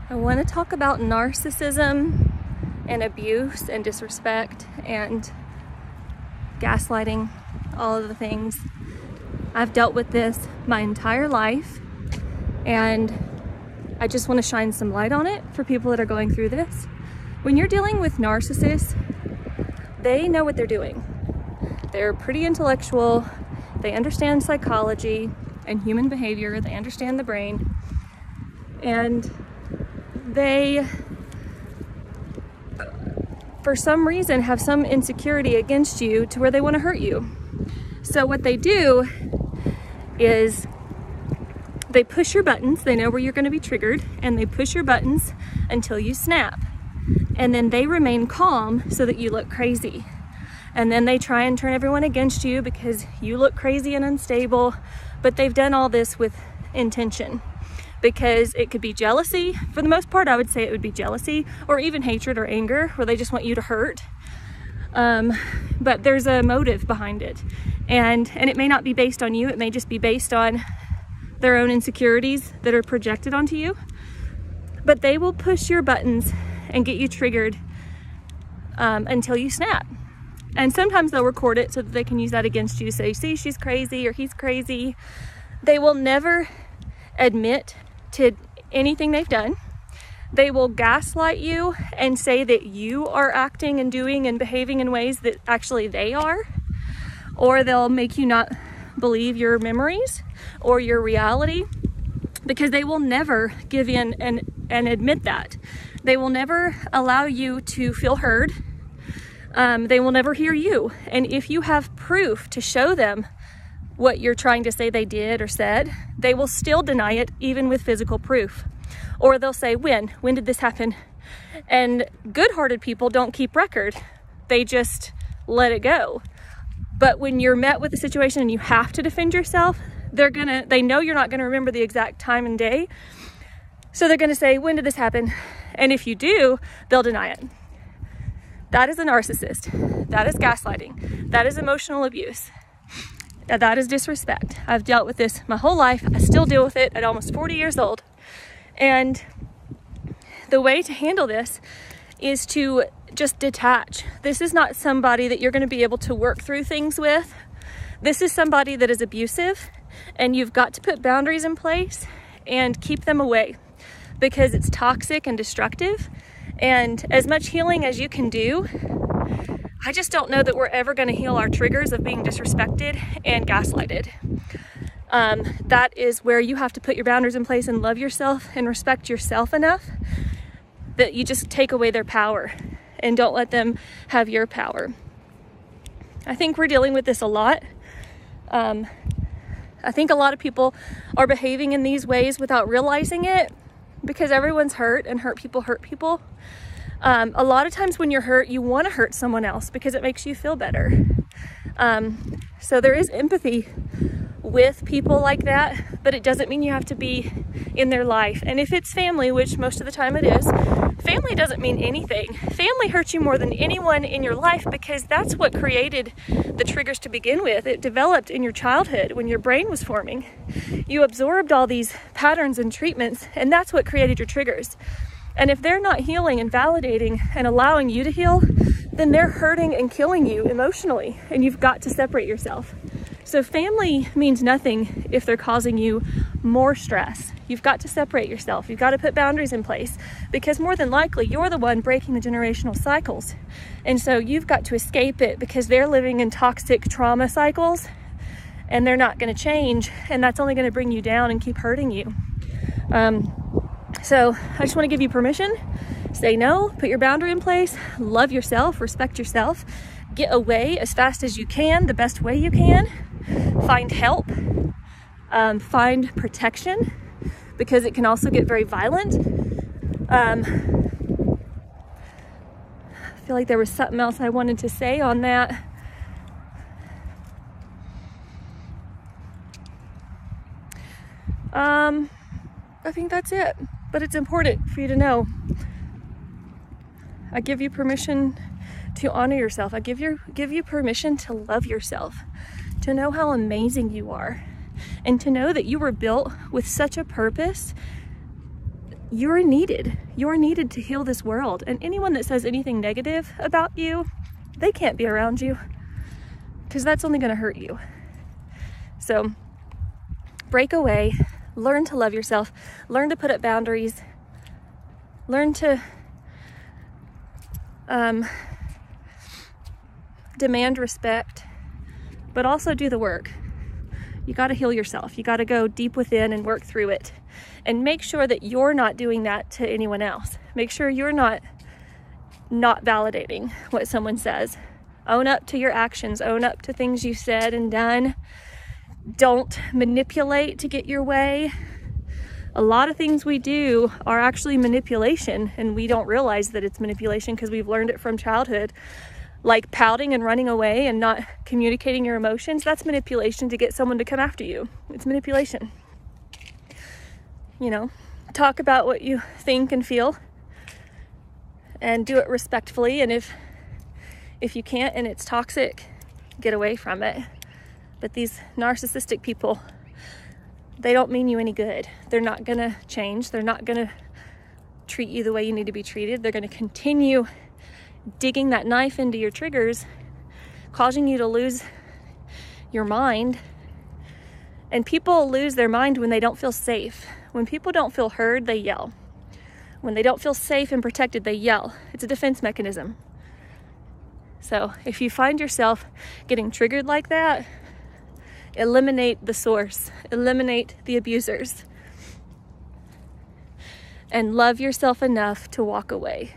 I want to talk about narcissism and abuse and disrespect and gaslighting, all of the things. I've dealt with this my entire life, and I just want to shine some light on it for people that are going through this. When you're dealing with narcissists, they know what they're doing. They're pretty intellectual. They understand psychology and human behavior. They understand the brain. And they, for some reason, have some insecurity against you to where they want to hurt you. So what they do is they push your buttons. They know where you're going to be triggered, and they push your buttons until you snap. And then they remain calm so that you look crazy. And then they try and turn everyone against you because you look crazy and unstable. But they've done all this with intention, because it could be jealousy. For the most part, I would say it would be jealousy, or even hatred or anger, where they just want you to hurt. But there's a motive behind it. And it may not be based on you. It may just be based on their own insecurities that are projected onto you. But they will push your buttons and get you triggered until you snap. And sometimes they'll record it so that they can use that against you. Say, see, she's crazy, or he's crazy. They will never admit to anything they've done. They will gaslight you and say that you are acting and doing and behaving in ways that actually they are. Or they'll make you not believe your memories or your reality, because they will never give in and admit that. They will never allow you to feel heard. They will never hear you. And if you have proof to show them what you're trying to say they did or said, they will still deny it, even with physical proof. Or they'll say, when did this happen? And good-hearted people don't keep record. They just let it go. But when you're met with a situation and you have to defend yourself, they know you're not gonna remember the exact time and day. So they're gonna say, when did this happen? And if you do, they'll deny it. That is a narcissist. That is gaslighting. That is emotional abuse. That is disrespect. I've dealt with this my whole life. I still deal with it at almost 40 years old. And the way to handle this is to just detach. This is not somebody that you're going to be able to work through things with. This is somebody that is abusive, and you've got to put boundaries in place and keep them away, because it's toxic and destructive. And as much healing as you can do, I just don't know that we're ever going to heal our triggers of being disrespected and gaslighted. That is where you have to put your boundaries in place and love yourself and respect yourself enough that you just take away their power and don't let them have your power. I think we're dealing with this a lot. I think a lot of people are behaving in these ways without realizing it, because everyone's hurt, and hurt people hurt people. A lot of times when you're hurt, you want to hurt someone else because it makes you feel better. So there is empathy with people like that, but it doesn't mean you have to be in their life. And if it's family, which most of the time it is, family doesn't mean anything. Family hurts you more than anyone in your life, because that's what created the triggers to begin with. It developed in your childhood when your brain was forming. You absorbed all these patterns and treatments, and that's what created your triggers. And if they're not healing and validating and allowing you to heal, then they're hurting and killing you emotionally, and you've got to separate yourself. So family means nothing if they're causing you more stress. You've got to separate yourself. You've got to put boundaries in place, because more than likely you're the one breaking the generational cycles. And so you've got to escape it, because they're living in toxic trauma cycles and they're not going to change, and that's only going to bring you down and keep hurting you. So I just want to give you permission. Say no, put your boundary in place, love yourself, respect yourself, get away as fast as you can, the best way you can, find help, find protection, because it can also get very violent. I feel like there was something else I wanted to say on that. I think that's it, but it's important for you to know. I give you permission to honor yourself. I give you permission to love yourself, to know how amazing you are, and to know that you were built with such a purpose. you're needed. You're needed to heal this world. And anyone that says anything negative about you, they can't be around you, because that's only going to hurt you. So break away, learn to love yourself, learn to put up boundaries, learn to demand respect, but also do the work. You got to heal yourself. You got to go deep within and work through it, and make sure that you're not doing that to anyone else. Make sure you're not validating what someone says. Own up to your actions. Own up to things you said and done. Don't manipulate to get your way. A lot of things we do are actually manipulation, and we don't realize that it's manipulation because we've learned it from childhood. Like pouting and running away and not communicating your emotions, that's manipulation to get someone to come after you. It's manipulation. You know, talk about what you think and feel, and do it respectfully. And if you can't and it's toxic, get away from it. But these narcissistic people, they don't mean you any good. They're not gonna change. They're not gonna treat you the way you need to be treated. They're gonna continue digging that knife into your triggers, causing you to lose your mind. And people lose their mind when they don't feel safe. When people don't feel heard, they yell. When they don't feel safe and protected, they yell. It's a defense mechanism. So if you find yourself getting triggered like that, eliminate the source, eliminate the abusers, and love yourself enough to walk away.